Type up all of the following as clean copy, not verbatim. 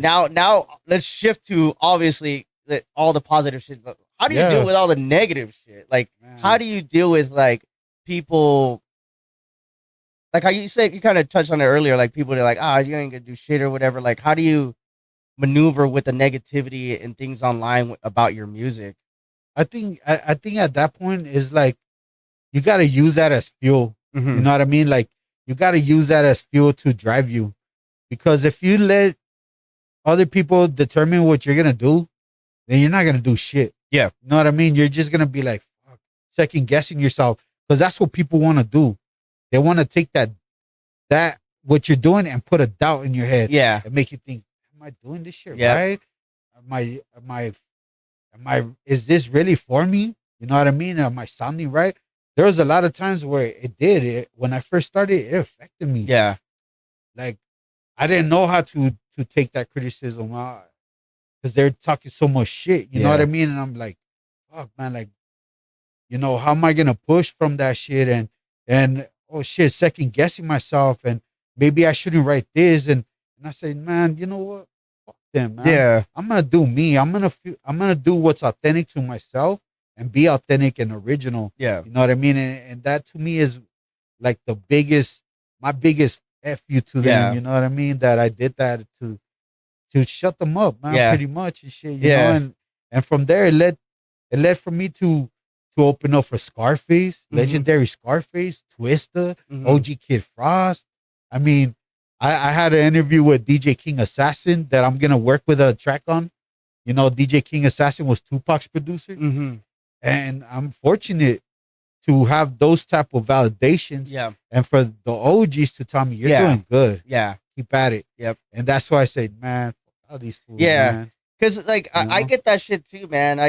Now let's shift to obviously all the positive shit. How do you Yeah. deal with all the negative shit? Like, how Man. do you deal with like people? Like how you said, you kind of touched on it earlier. Like people are like, ah, you ain't gonna do shit or whatever. Like, how do you maneuver with the negativity and things online about your music? I think at that point is like you got to use that as fuel. You Mm-hmm. know what I mean? Like you got to use that as fuel to drive you, because if you let other people determine what you're gonna do, then you're not gonna do shit. Yeah. You know what I mean? You're just gonna be like fuck, second guessing yourself, because that's what people want to do. They want to take that what you're doing and put a doubt in your head Yeah. and make you think, am I doing this shit Yep. right? Am I is this really for me? You know what I mean? Am I sounding right? There was a lot of times where when I first started, it affected me. Yeah. Like I didn't know how to take that criticism because they're talking so much shit. You know what Yeah. I mean? And I'm like, fuck man, like, how am I gonna push from that shit and oh shit, second guessing myself and maybe I shouldn't write this and I say, man, you know what? Fuck them, man. Yeah. I'm gonna do me. I'm gonna do what's authentic to myself and be authentic and original. Yeah. You know what I mean? And that to me is like my biggest F you to them. Yeah. You know what I mean? That I did that to shut them up, man, Yeah. pretty much and shit, Yeah. and from there it led for me to open up for Scarface, Mhm. legendary Scarface, Twista, Mhm. OG Kid Frost. I mean, I had an interview with DJ King Assassin that I'm gonna work with a track on. DJ King Assassin was Tupac's producer, Mm-hmm. and I'm fortunate to have those type of validations, Yeah. and for the OGs to tell me you're Yeah. doing good, Yeah. keep at it. Yep. And that's why I said, man, fuck all these fools, Yeah. man. Because like I know? get that shit too, man.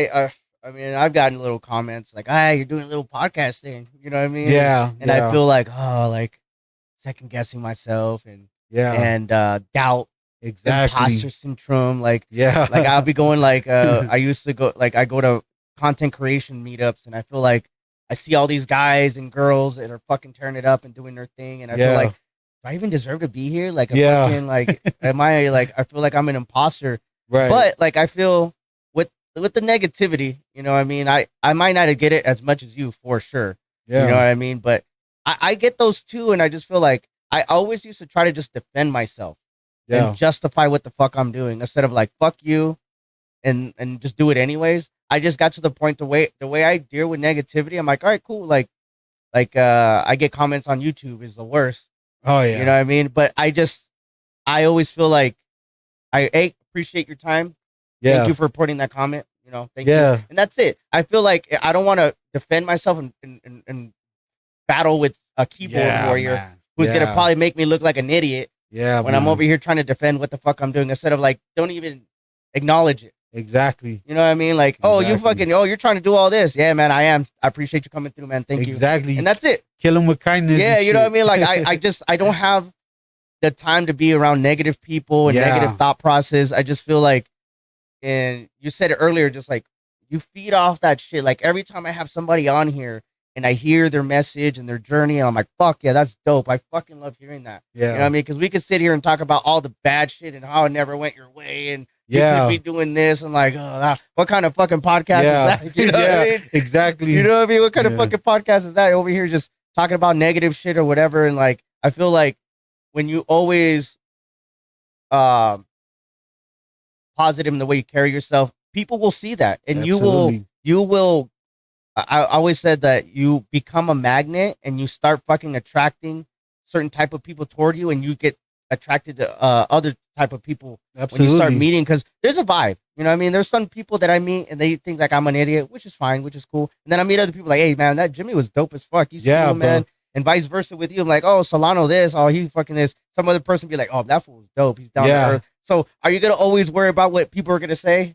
I mean I've gotten little comments like, "Ah, you're doing a little podcast thing." You know what I mean? Yeah, And yeah, I feel like like second guessing myself and yeah, doubt, exactly. imposter syndrome. Like Yeah, I'll be going like I used to go like I go to content creation meetups and I feel like I see all these guys and girls that are fucking tearing it up and doing their thing and I feel Yeah. like, do I even deserve to be here? Like a Yeah. fucking like am I like I feel like I'm an imposter. right. But like I feel with the negativity, you know what I mean? I might not get it as much as you for sure. yeah, You know what I mean? But I get those too, and I just feel like I always used to try to just defend myself yeah, and justify what the fuck I'm doing instead of like fuck you and just do it anyways. I just got to the point the way I deal with negativity, I'm like, all right, cool. Like I get comments on YouTube is the worst. oh yeah, You know what I mean? But I always feel like I appreciate your time. yeah, Thank you for putting that comment. You know, thank you. yeah, And that's it. I feel like I don't want to defend myself and battle with a keyboard yeah, warrior man. who's yeah. gonna probably make me look like an idiot yeah when I'm man. over here trying to defend what the fuck I'm doing instead of like don't even acknowledge it. Exactly, You know what I mean? Like, oh, you Exactly. fucking, you're trying to do all this. Yeah, man, I am. I appreciate you coming through, man. Thank you. exactly. And that's it. Kill them with kindness. Yeah, and you know what I shit. mean? Like, I don't have the time to be around negative people and Yeah. negative thought process. I just feel like, and you said it earlier, just like you feed off that shit. Like every time I have somebody on here and I hear their message and their journey, and I'm like, fuck yeah, that's dope. I fucking love hearing that. yeah, You know what I mean? Because we could sit here and talk about all the bad shit and how it never went your way and you yeah, could be doing this and like, what kind of fucking podcast yeah, is that? You know yeah, what I mean? exactly. You know what I mean? What kind of Yeah. fucking podcast is that? Over here just talking about negative shit or whatever. And like, I feel like when you always positive in the way you carry yourself, people will see that. And Absolutely. you will I always said that you become a magnet and you start fucking attracting certain type of people toward you and you get attracted to other type of people Absolutely. when you start meeting because there's a vibe. You know what I mean? There's some people that I meet and they think like I'm an idiot, which is fine, which is cool. And then I meet other people like, hey man, that Jimmy was dope as fuck. He's Yeah, cool, man. bro. And vice versa with you. I'm like, oh, Solano this, oh, he fucking this. Some other person be like, oh, that fool was dope. He's down Yeah. to earth. So are you gonna always worry about what people are gonna say?